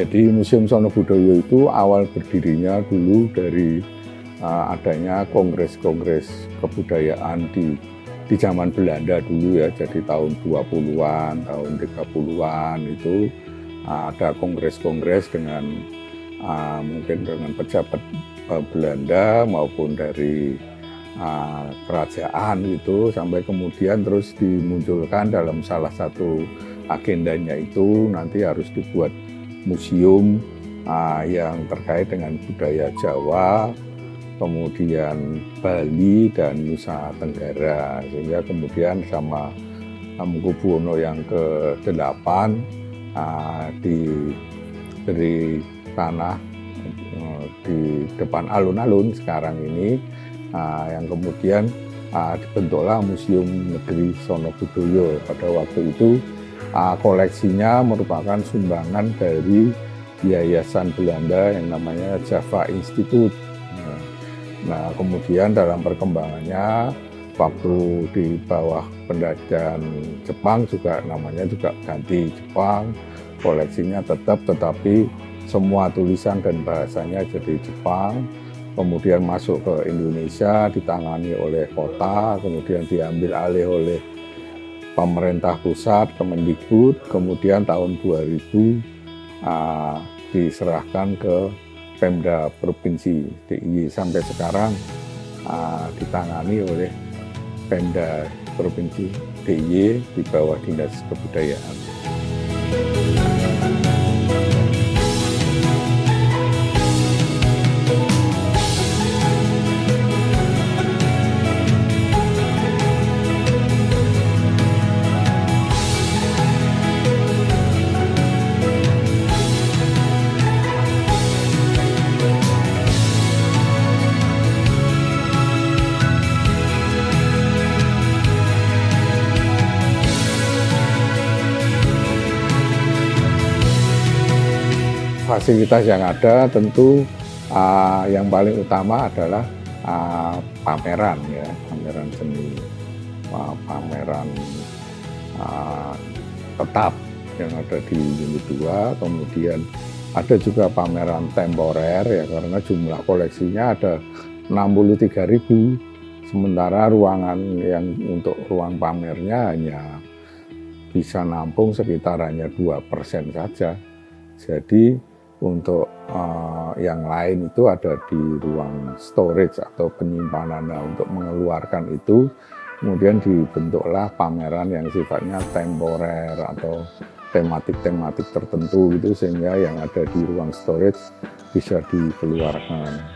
Jadi Museum Sono Budoyo itu awal berdirinya dulu dari adanya kongres-kongres kebudayaan di zaman Belanda dulu ya. Jadi tahun 20-an, tahun 30-an itu ada kongres-kongres dengan mungkin dengan pejabat Belanda maupun dari kerajaan gitu, sampai kemudian terus dimunculkan dalam salah satu agendanya itu nanti harus dibuat museum yang terkait dengan budaya Jawa, kemudian Bali dan Nusa Tenggara, sehingga kemudian sama Hamengkubuwono yang ke-8 diberi tanah di depan alun-alun sekarang ini, yang kemudian dibentuklah Museum Negeri Sono Budoyo. Pada waktu itu koleksinya merupakan sumbangan dari yayasan Belanda yang namanya Java Institute. Nah, kemudian dalam perkembangannya waktu di bawah penjajahan Jepang juga namanya juga ganti Jepang, koleksinya tetap, tetapi semua tulisan dan bahasanya jadi Jepang. Kemudian masuk ke Indonesia, ditangani oleh kota, kemudian diambil alih oleh pemerintah pusat, Kemendikbud, kemudian tahun 2000 diserahkan ke Pemda Provinsi DIY, sampai sekarang ditangani oleh Pemda Provinsi DIY di bawah Dinas Kebudayaan. Fasilitas yang ada tentu yang paling utama adalah pameran ya, pameran seni, pameran tetap yang ada di unit 2, kemudian ada juga pameran temporer ya, karena jumlah koleksinya ada 63.000, sementara ruangan yang untuk ruang pamernya hanya bisa nampung sekitar hanya 2% saja. Jadi untuk yang lain itu ada di ruang storage atau penyimpanan. Nah, untuk mengeluarkan itu kemudian dibentuklah pameran yang sifatnya temporer atau tematik-tematik tertentu gitu, sehingga yang ada di ruang storage bisa dikeluarkan.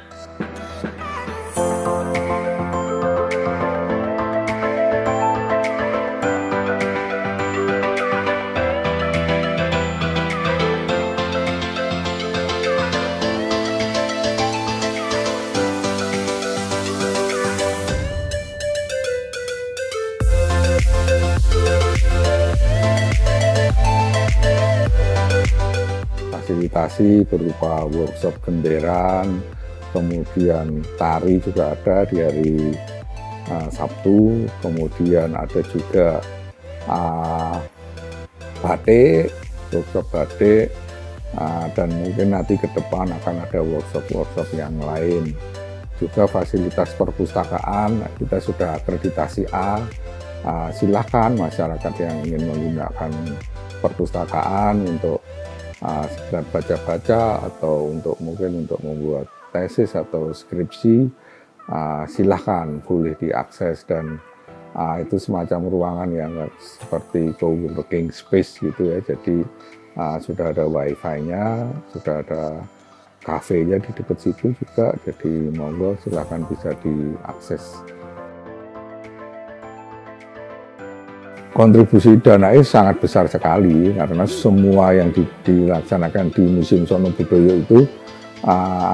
Fasilitasi berupa workshop genderan, kemudian tari juga ada di hari Sabtu, kemudian ada juga batik, workshop batik, dan mungkin nanti ke depan akan ada workshop-workshop yang lain. Juga fasilitas perpustakaan, kita sudah akreditasi A, silakan masyarakat yang ingin menggunakan perpustakaan untuk sekedar baca-baca atau untuk mungkin untuk membuat tesis atau skripsi, silahkan, boleh diakses, dan itu semacam ruangan yang seperti co-working space gitu ya. Jadi sudah ada wifi-nya, sudah ada cafe-nya di dekat situ juga, jadi monggo silahkan bisa diakses. Kontribusi dananya sangat besar sekali, karena semua yang dilaksanakan di Museum Sono Budoyo itu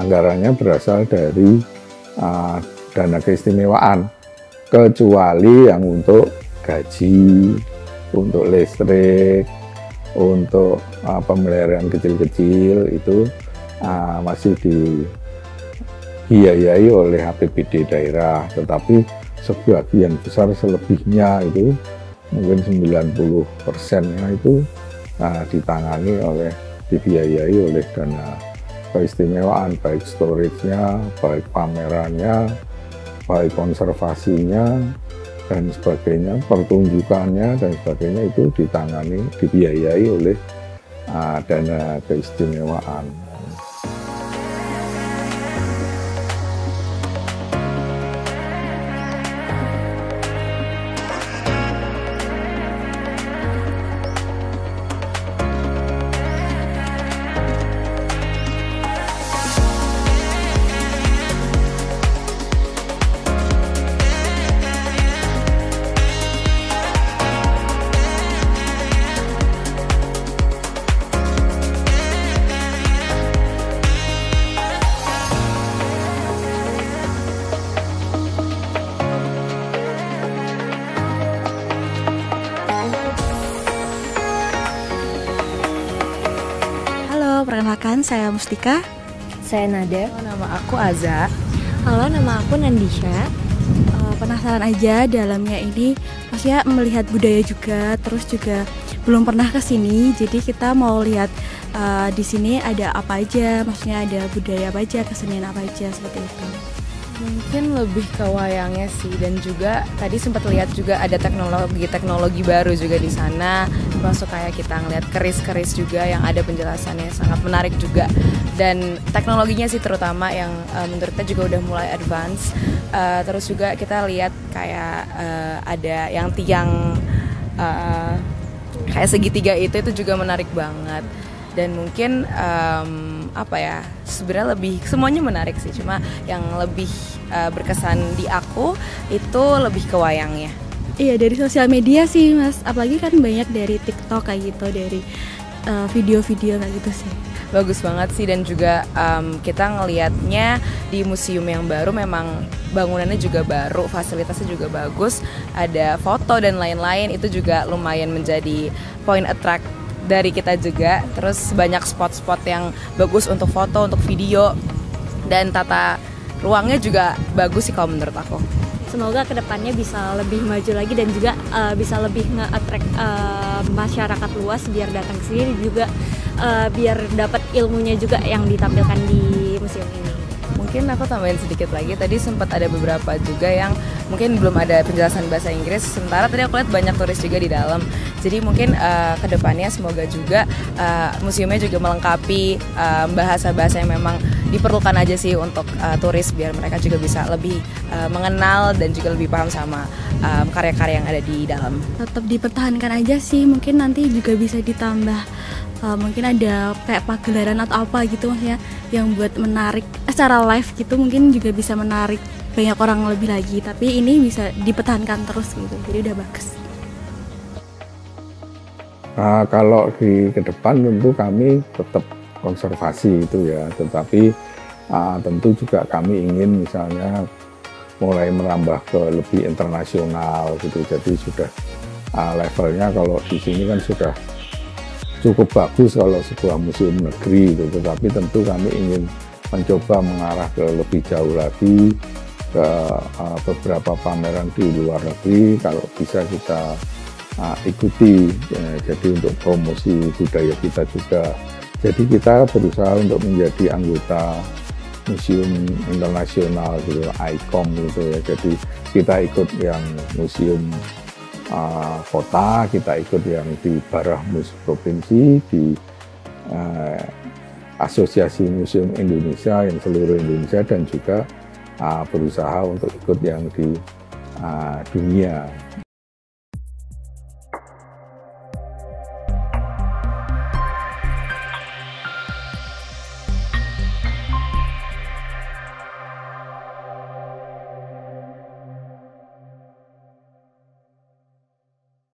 anggarannya berasal dari dana keistimewaan, kecuali yang untuk gaji, untuk listrik, untuk pemeliharaan kecil-kecil itu masih dibiayai oleh APBD daerah, tetapi sebagian besar selebihnya itu mungkin 90%-nya itu ditangani oleh dibiayai oleh dana keistimewaan, baik storage-nya, baik pamerannya, baik konservasinya, dan sebagainya, pertunjukannya, dan sebagainya itu dibiayai oleh dana keistimewaan. Perkenalkan, saya Mustika. Saya Nada. Nama aku Aza. Halo, nama aku Nandisha. Penasaran aja dalamnya ini, maksudnya melihat budaya juga, terus juga belum pernah ke sini, jadi kita mau lihat di sini ada apa aja, maksudnya ada budaya apa aja, kesenian apa aja, seperti itu. Mungkin lebih ke wayangnya sih, dan juga tadi sempat lihat juga ada teknologi baru juga di sana, termasuk kayak kita ngeliat keris-keris juga yang ada penjelasannya sangat menarik juga, dan teknologinya sih terutama yang menurut kita juga udah mulai advance. Terus juga kita lihat kayak ada yang tiang kayak segitiga itu juga menarik banget. Dan mungkin sebenarnya lebih semuanya menarik sih, cuma yang lebih berkesan di aku itu lebih ke wayangnya. Iya, dari sosial media sih Mas, apalagi kan banyak dari TikTok kayak gitu, dari video-video kayak gitu sih. Bagus banget sih, dan juga kita ngelihatnya di museum yang baru, memang bangunannya juga baru, fasilitasnya juga bagus, ada foto dan lain-lain, itu juga lumayan menjadi point attract dari kita juga. Terus banyak spot-spot yang bagus untuk foto, untuk video, dan tata ruangnya juga bagus sih kalau menurut aku. Semoga kedepannya bisa lebih maju lagi dan juga bisa lebih nge-attract masyarakat luas biar datang ke sini, juga biar dapat ilmunya juga yang ditampilkan di museum ini. Mungkin aku tambahin sedikit lagi, tadi sempat ada beberapa juga yang mungkin belum ada penjelasan bahasa Inggris, sementara tadi aku lihat banyak turis juga di dalam. Jadi mungkin kedepannya semoga juga museumnya juga melengkapi bahasa-bahasa yang memang diperlukan aja sih untuk turis, biar mereka juga bisa lebih mengenal dan juga lebih paham sama karya-karya yang ada di dalam. Tetap dipertahankan aja sih, mungkin nanti juga bisa ditambah mungkin ada kayak pagelaran atau apa gitu, maksudnya yang buat menarik secara live gitu, mungkin juga bisa menarik banyak orang lebih lagi, tapi ini bisa dipertahankan terus gitu, jadi udah bagus. Nah, kalau di ke depan tentu kami tetap konservasi itu ya, tetapi tentu juga kami ingin misalnya mulai merambah ke lebih internasional gitu, jadi sudah levelnya kalau di sini kan sudah cukup bagus kalau sebuah museum negeri gitu, tetapi tentu kami ingin mencoba mengarah ke lebih jauh lagi, ke beberapa pameran di luar negeri kalau bisa kita ikuti ya, jadi untuk promosi budaya kita juga. Jadi kita berusaha untuk menjadi anggota museum internasional gitu, ICOM gitu ya, jadi kita ikut yang museum kota, kita ikut yang di Barah Provinsi, di Asosiasi Museum Indonesia yang seluruh Indonesia, dan juga berusaha untuk ikut yang di dunia.